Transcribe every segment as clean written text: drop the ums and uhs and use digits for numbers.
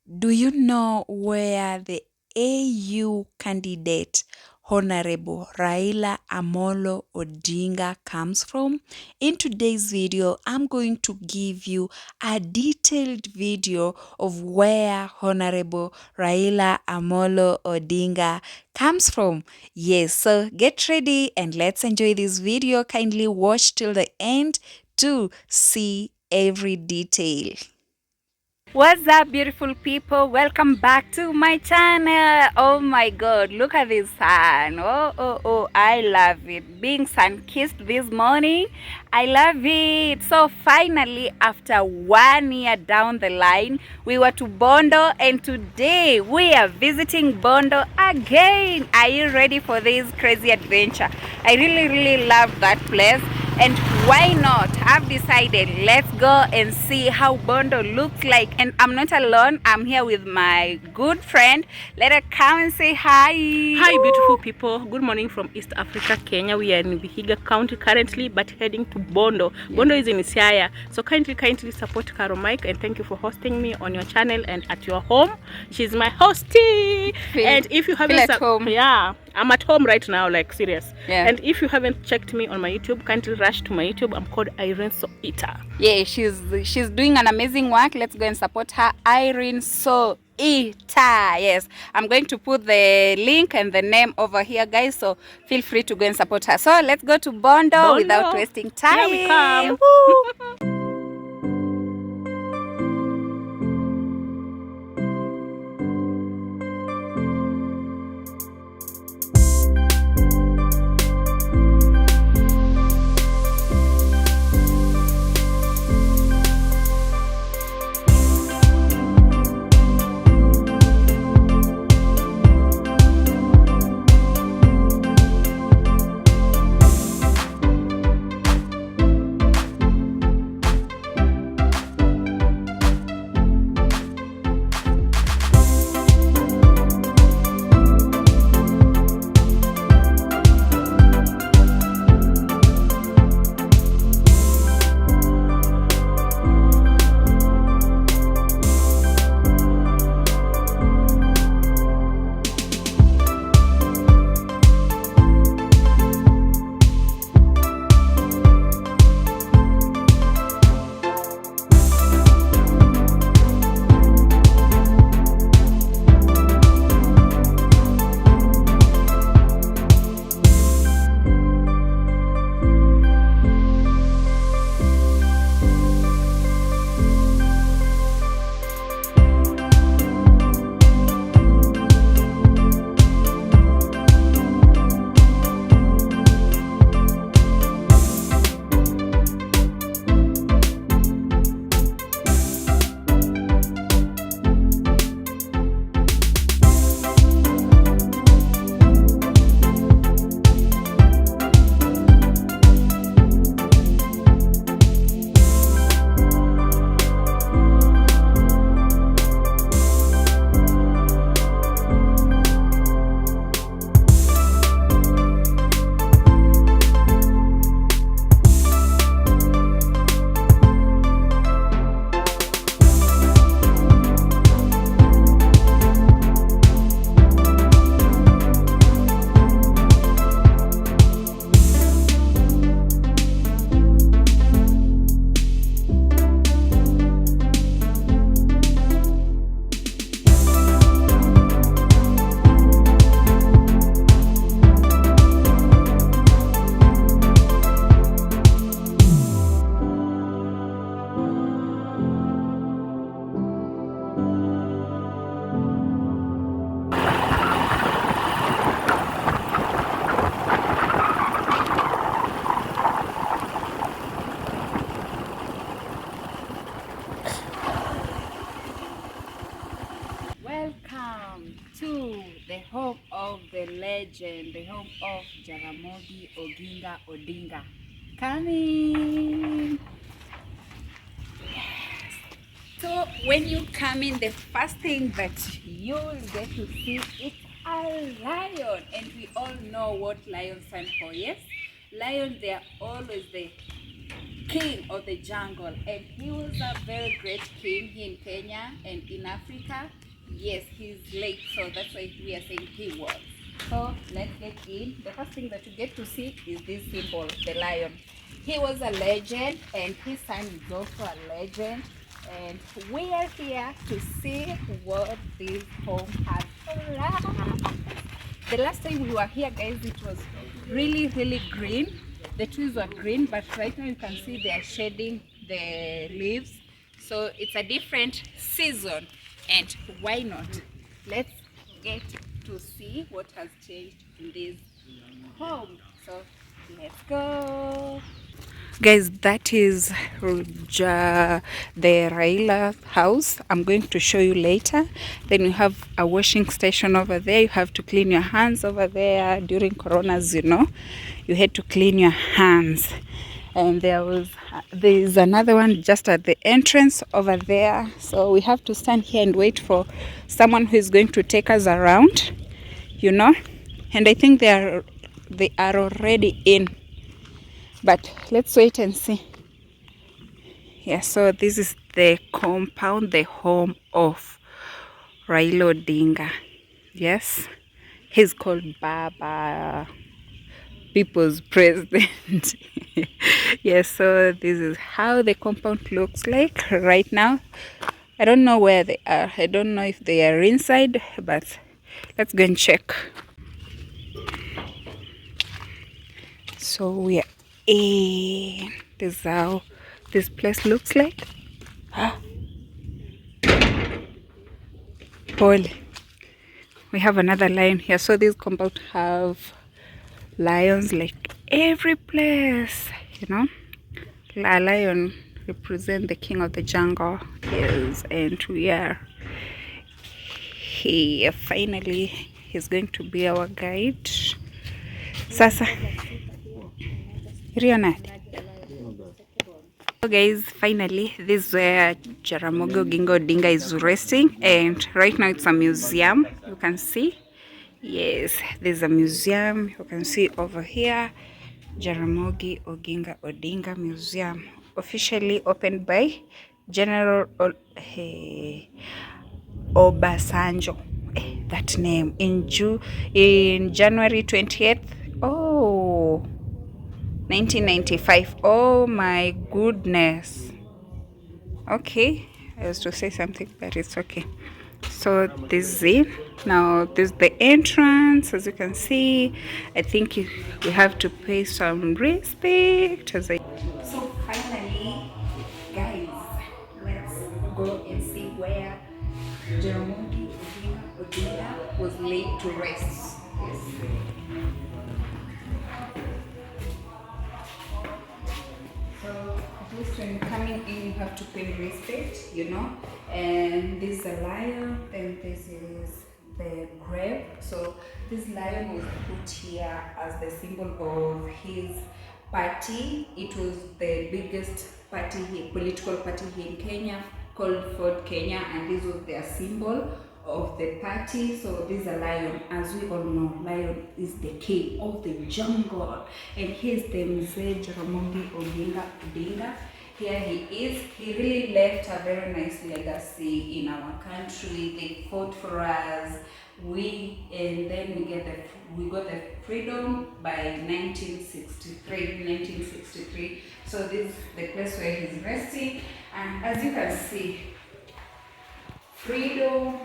Do you know where the AU candidate Honorable Raila Amolo Odinga comes from? In today's video, I'm going to give you a detailed video of where Honorable Raila Amolo Odinga comes from. Yes, so get ready and let's enjoy this video. Kindly watch till the end to see every detail. What's up, beautiful people? Welcome back to my channel. Oh my god, look at this sun. Oh, I love it. Being sun-kissed this morning, I love it. So finally, after 1 year down the line, we were to Bondo, and today we are visiting Bondo again. Are you ready for this crazy adventure? I really love that place. And why not? I've decided, let's go and see how Bondo looks like. And I'm not alone. I'm here with my good friend. Let her come and say hi. Hi, beautiful people. Good morning from East Africa, Kenya. We are in Vihiga County currently, but heading to Bondo. Yeah. Bondo is in Siaya. So kindly support Caro Mike, and thank you for hosting me on your channel and at your home. She's my hostie. And if you haven't, at home. Yeah, I'm at home right now, like serious. Yeah. And if you haven't checked me on my YouTube, kindly rush to my YouTube. I'm called Irene Soita. Yeah, she's doing an amazing work. Let's go and support her. Irene Soita. Yes, I'm going to put the link and the name over here, guys. So feel free to go and support her. So let's go to Bondo without wasting time. Here we come. Welcome to the home of the legend, the home of Jaramogi Oginga Odinga. Coming. Yes. So when you come in, the first thing that you'll get to see is a lion, and we all know what lions stand for. Yes, lions, they are always the king of the jungle, and he was a very great king here in Kenya and in Africa. Yes, he's late, so that's why we are saying he was. So let's get in. The first thing that you get to see is this symbol, the lion. He was a legend, and his son is also a legend. And we are here to see what this home has for us. The last time we were here, guys, it was really green. The trees were green, but right now you can see they are shedding the leaves. So it's a different season, and why not? Let's get to see what has changed in this home. So let's go. Guys, that is the Raila house. I'm going to show you later. Then you have a washing station over there. You have to clean your hands over there. During coronas, you know, you had to clean your hands. And there's another one just at the entrance over there. So we have to stand here and wait for someone who is going to take us around, you know. And I think they are already in. But let's wait and see. Yeah, so this is the compound, the home of Raila Odinga. Yes, he's called Baba, people's president. Yes, so this is how the compound looks like right now. I don't know where they are. I don't know if they are inside, but let's go and check. So we are in. This is how this place looks like. Paul, we have another lion here. So this compound have lions like every place, you know. A lion represent the king of the jungle. Yes, and we are here. Finally, he's going to be our guide. Sasa, so guys, finally, this is where Jaramogi Oginga Odinga is resting, and right now it's a museum. You can see, yes, there's a museum. You can see over here, Jaramogi Oginga Odinga Museum, officially opened by General Obasanjo. That name in January 20th. Oh. 1995. Oh my goodness. Okay, I was to say something, but it's okay. So this is it. Now this is the entrance. As you can see, I think we have to pay some respect. So finally, guys, let's go and see where Jaramogi Odinga was laid to rest. Yes. So at least when coming in, you have to pay respect, you know. And this is a lion, and this is the grave. So this lion was put here as the symbol of his party. It was the biggest party here, political party here in Kenya, called Ford Kenya, and this was their symbol of the party. So this is a lion. As we all know, lion is the king of the jungle, and here's the Mzee Jaramogi Odinga. Here he is. He really left a very nice legacy in our country. They fought for us. And then we got the freedom by 1963. So this is the place where he's resting, and as you can see, freedom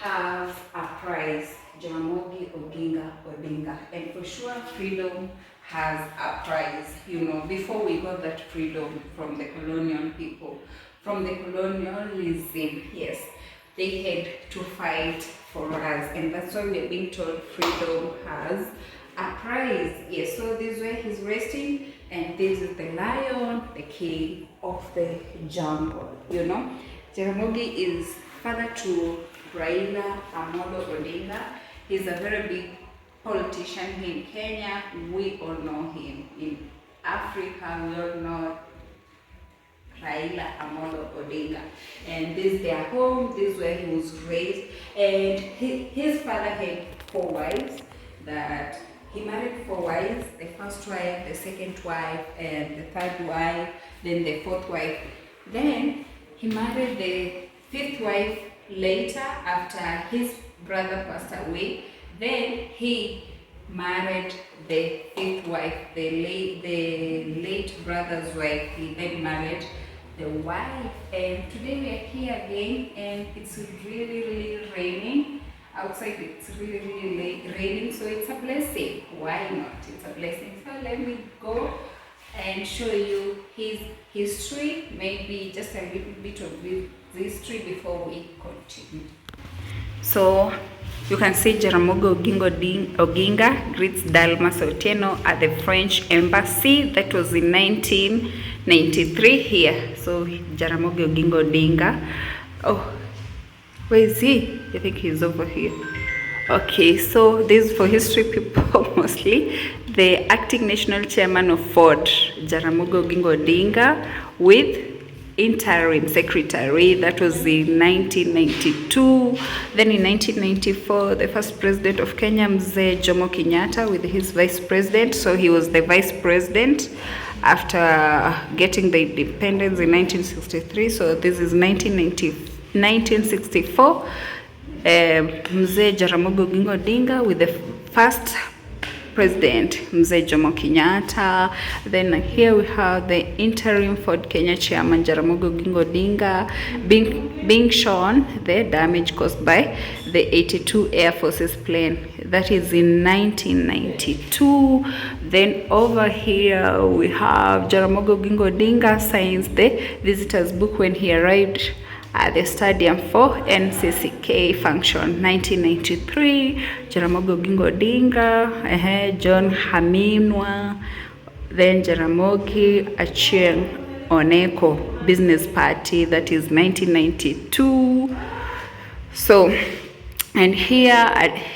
has a price. Jaramogi Oginga Odinga, and for sure freedom has a price. You know, before we got that freedom from the colonial people, from the colonialism, yes, they had to fight for us, and that's why we're being told freedom has a price. Yes, so this is where he's resting, and this is the lion, the king of the jungle. You know, Jaramogi is father to Raila Odinga. He's a very big politician here in Kenya. We all know him. In Africa, we all know Raila Odinga. And this is their home. This is where he was raised. And his father had 4 wives that he married 4 wives, the first wife, the second wife, and the third wife, then the fourth wife. Then he married the fifth wife later after his brother passed away. Then he married the fifth wife, the late brother's wife. He then married the wife, and today we are here again, and it's really raining outside. It's really raining, so it's a blessing. Why not? It's a blessing. So let me go and show you his history, maybe just a little bit of history before we continue. So you can see Jaramogi Oginga greets Dalmas Otieno at the French Embassy. That was in 1993 here. So Jaramogi Oginga Odinga. Oh, where is he? I think he's over here. Okay, so this is for history people mostly. The acting national chairman of Ford, Jaramogi Oginga Odinga, with interim secretary. That was in 1992. Then in 1994, the first president of Kenya, Mzee Jomo Kenyatta, with his vice president. So he was the vice president after getting the independence in 1963. So this is 1964. Mzee Jaramogi Oginga Odinga with the first president, Mzee Jomo Kenyatta. Then here we have the interim Ford Kenya chairman, Jaramogi Oginga Odinga, being shown the damage caused by the 82 Air Forces plane. That is in 1992. Then over here we have Jaramogi Oginga Odinga signs the visitor's book when he arrived at the stadium for NCCK function. 1993, Jaramogi Oginga Odinga, John Haminwa, then Jaramogi Achieng Oneko Business Party. That is 1992. So, and here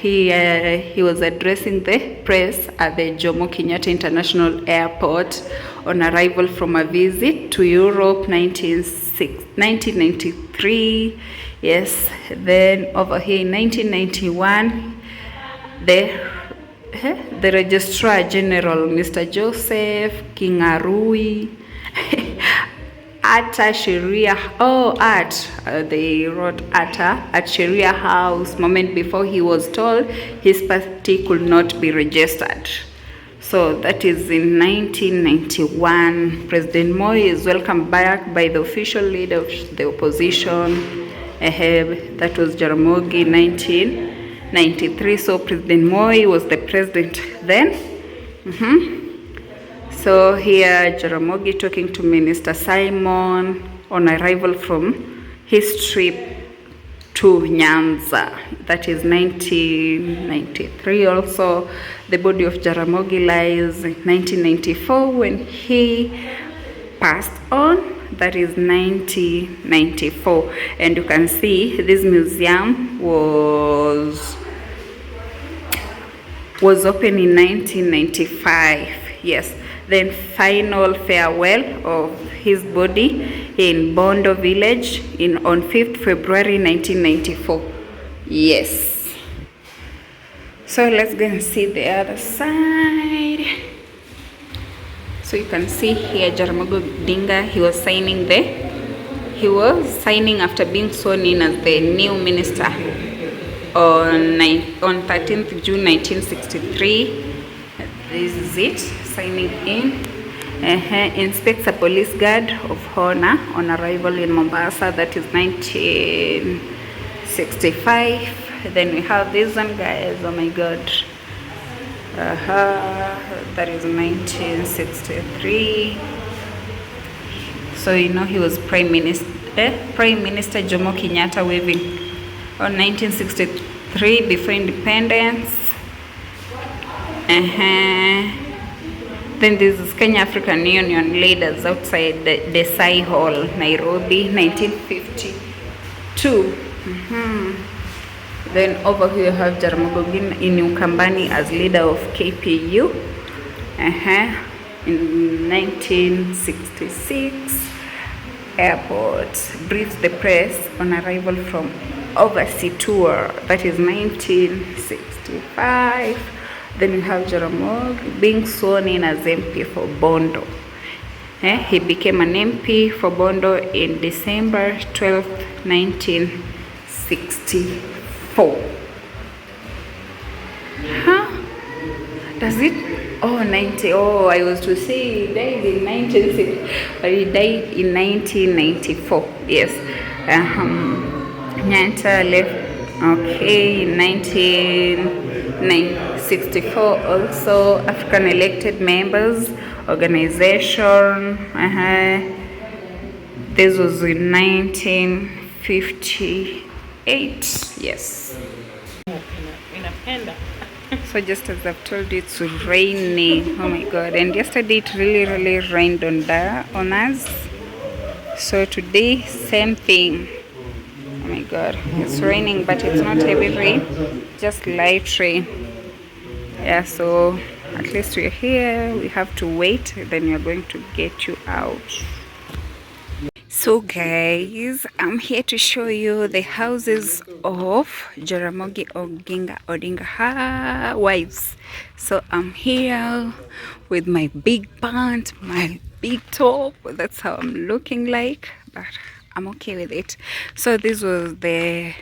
he was addressing the press at the Jomo Kenyatta International Airport on arrival from a visit to Europe, 1993. Yes, then over here in 1991, the Registrar General, Mr. Joseph Kingarui, Ata Sheria, they wrote Ata at Sheria House moment before he was told his party could not be registered. So that is in 1991. President Moi is welcomed back by the official leader of the opposition. That was Jaramogi, 1993. So President Moi was the president then. So here Jaramogi talking to Minister Simon on arrival from his trip to Nyanza. That is 1993. Also, the body of Jaramogi lies in 1994 when he passed on. That is 1994. And you can see this museum was opened in 1995. Yes. Then final farewell of his body in Bondo village on 5th February 1994. Yes. So let's go and see the other side. So you can see here Jaramogi Odinga, he was signing after being sworn in as the new minister on 13th June 1963. This is it, signing in. Inspects a police guard of honor on arrival in Mombasa. That is 1965. Then we have this one, guys. Oh my God. That is 1963. So you know he was Prime Minister Jomo Kenyatta waving on 1963 before independence. Then this is Kenya African Union leaders outside the Desai Hall, Nairobi, 1952. Then over here you have Jaramogi in Ukambani as leader of KPU. In 1966, airport briefs the press on arrival from overseas tour. That is 1965. Then we have Jaramogi being sworn in as MP for Bondo. He became an MP for Bondo in December 12th, 1964. Huh? Does it? Oh, 90. Oh, I was to say he died in 1960, but he died in 1994. Yes. Nyanta left, okay, in 1964. Also, African elected members, organization. This was in 1958. Yes. So just as I've told you, it's raining. Oh my god. And yesterday it really rained on us. So today, same thing. Oh my god. It's raining, but it's not heavy rain, just light rain. Yeah, so at least we're here. We have to wait, then we're going to get you out. So guys, I'm here to show you the houses of Jaramogi Odinga wives. So I'm here with my big pant, my big top. That's how I'm looking like, but I'm okay with it. So this was the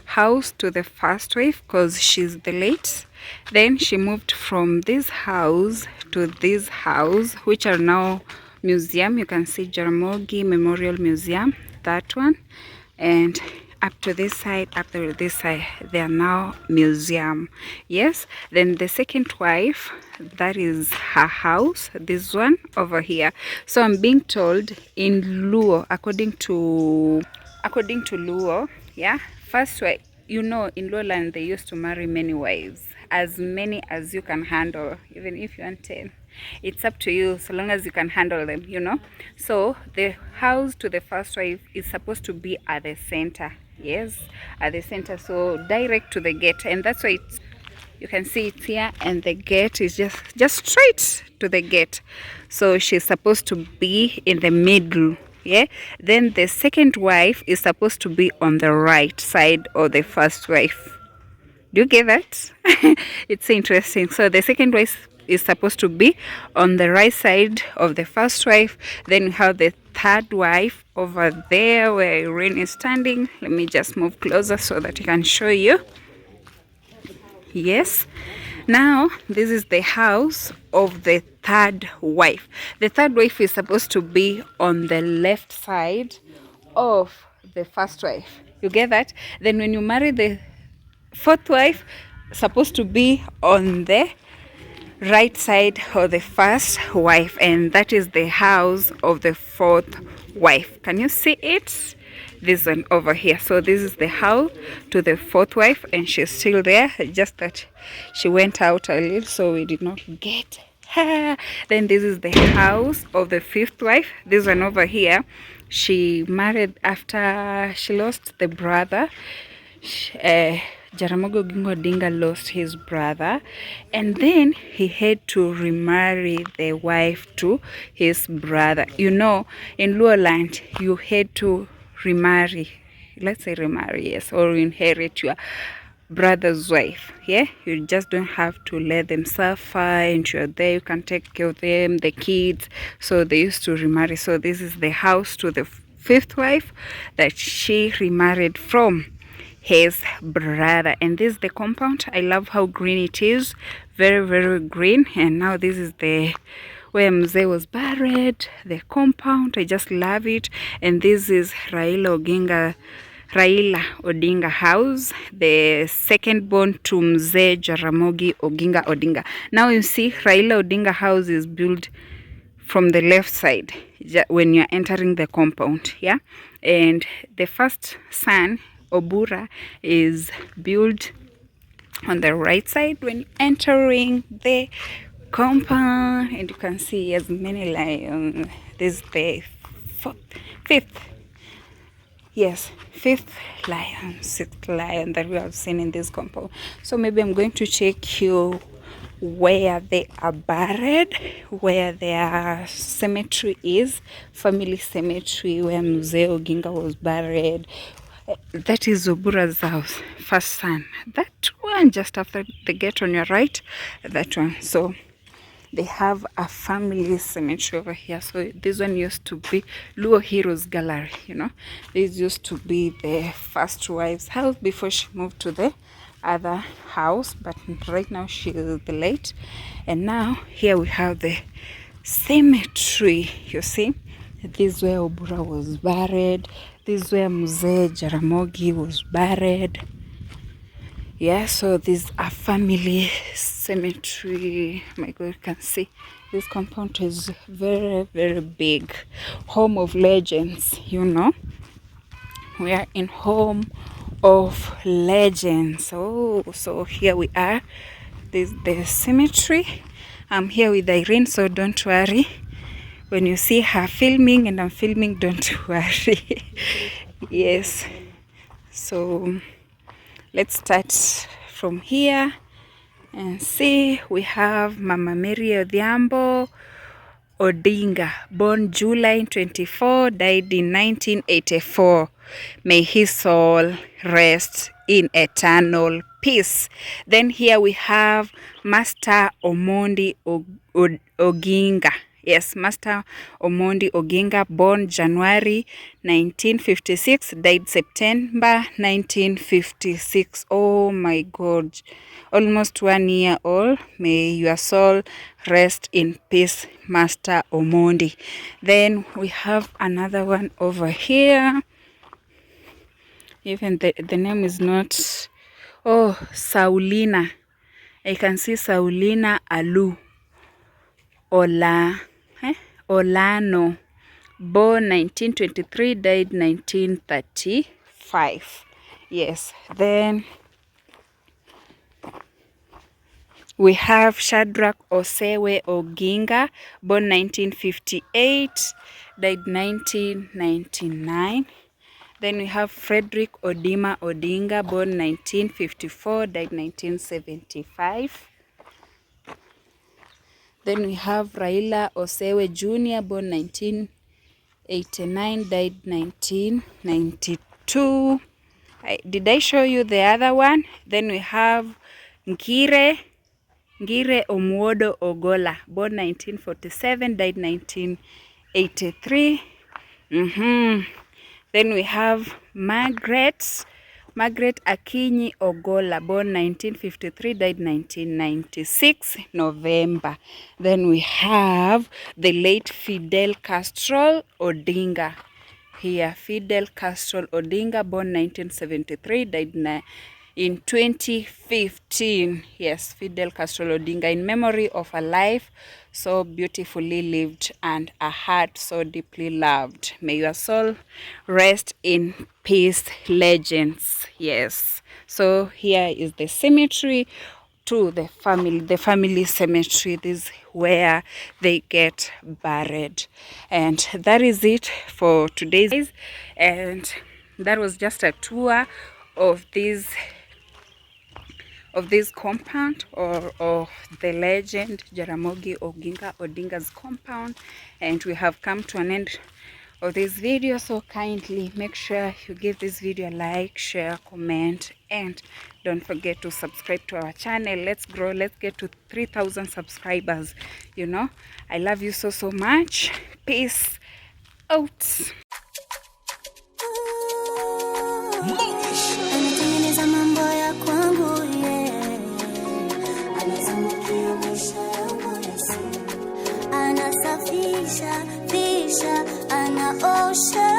house to the first wife, because she's the late. Then she moved from this house to this house, which are now museum. You can see Jaramogi Memorial Museum, that one, and up to this side, up to this side, they are now museum. Yes. Then the second wife, that is her house, this one over here. So I'm being told in Luo, according to Luo, yeah, first wife, you know, in Luo land they used to marry many wives, as many as you can handle, even if you want 10. It's up to you, so long as you can handle them, you know. So the house to the first wife is supposed to be at the center. Yes, at the center, so direct to the gate, and that's why it's, you can see it here, and the gate is just straight to the gate. So she's supposed to be in the middle. Yeah. Then the second wife is supposed to be on the right side of the first wife. Do you get that? It's interesting. So the second wife is supposed to be on the right side of the first wife. Then we have the third wife over there where Irene is standing. Let me just move closer so that I can show you. Yes. Now this is the house of the third wife. The third wife is supposed to be on the left side of the first wife. You get that? Then when you marry the fourth wife, supposed to be on the right side of the first wife, and that is the house of the fourth wife. Can you see it? This one over here. So this is the house to the fourth wife, and she's still there, just that she went out a little, so we did not get her. Then this is the house of the fifth wife. This one over here, she married after she lost the brother. Jaramogi Odinga lost his brother, and then he had to remarry the wife to his brother. You know, in Luo land, you had to remarry, let's say remarry, yes, or inherit your brother's wife. Yeah, you just don't have to let them suffer, and you're there, you can take care of them, the kids. So they used to remarry. So this is the house to the fifth wife that she remarried from his brother, and this is the compound. I love how green it is, very green. And now this is the where Mzee was buried, the compound. I just love it. And this is Raila Odinga house, the second born to Mzee Jaramogi Odinga. Now you see Raila Odinga house is built from the left side when you're entering the compound. Yeah. And the first son, Obura, is built on the right side when entering the compound, and you can see as many lions. This is the fifth lion, sixth lion that we have seen in this compound. So maybe I'm going to check you where they are buried, where their cemetery is, family cemetery, where Mzee Oginga was buried. That is Obura's house, first son. That one just after the gate on your right, that one. So they have a family cemetery over here. So this one used to be Luo Heroes Gallery, you know. This used to be the first wife's house before she moved to the other house, but right now she is the late. And now here we have the cemetery. You see, this is where Obura was buried. This is where Mzee Jaramogi was buried. Yeah, so this is a family cemetery. My God, you can see this compound is very, very big. Home of legends, you know. We are in home of legends. So here we are. This is the cemetery. I'm here with Irene, so don't worry. When you see her filming and I'm filming, don't worry. Yes. So let's start from here and see. We have Mama Mary Odhiambo Odinga, born July 24, died in 1984. May his soul rest in eternal peace. Then here we have Master Omondi Oginga. Yes, Master Omondi Oginga, born January 1956, died September 1956. Oh my God, almost 1 year old. May your soul rest in peace, Master Omondi. Then we have another one over here. Even the name is not... Oh, Saulina. I can see Saulina Alu Olano, born 1923, died 1935. Yes. Then we have Shadrach Osewe Oginga, born 1958, died 1999. Then we have Frederick Odima Odinga, born 1954, died 1975. Then we have Raila Osewe Jr., born 1989, died 1992. Did I show you the other one? Then we have Ngire Omwodo Ogola, born 1947, died 1983. Then we have Margaret Akinyi Ogola, born 1953, died 1996, November. Then we have the late Fidel Castro Odinga. Here, Fidel Castro Odinga, born 1973, died in 2015. Yes, Fidel Castro Odinga, in memory of a life so beautifully lived and a heart so deeply loved. May your soul rest in peace, legends. Yes. So here is the cemetery to the family cemetery. This is where they get buried. And that is it for today's. And that was just a tour of this compound, or of the legend Jaramogi Oginga Odinga's compound. And we have come to an end of this video, so kindly make sure you give this video a like, share, comment, and don't forget to subscribe to our channel. Let's grow, let's get to 3,000 subscribers. You know, I love you so much. Peace out. Fisha anaosha,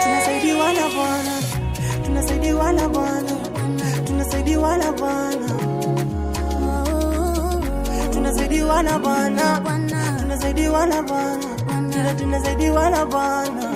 tunasaidiwa na Bwana, tunasaidiwa na Bwana, tunasaidiwa na Bwana, tunasaidiwa na Bwana, tunasaidiwa na Bwana, tunasaidiwa na Bwana.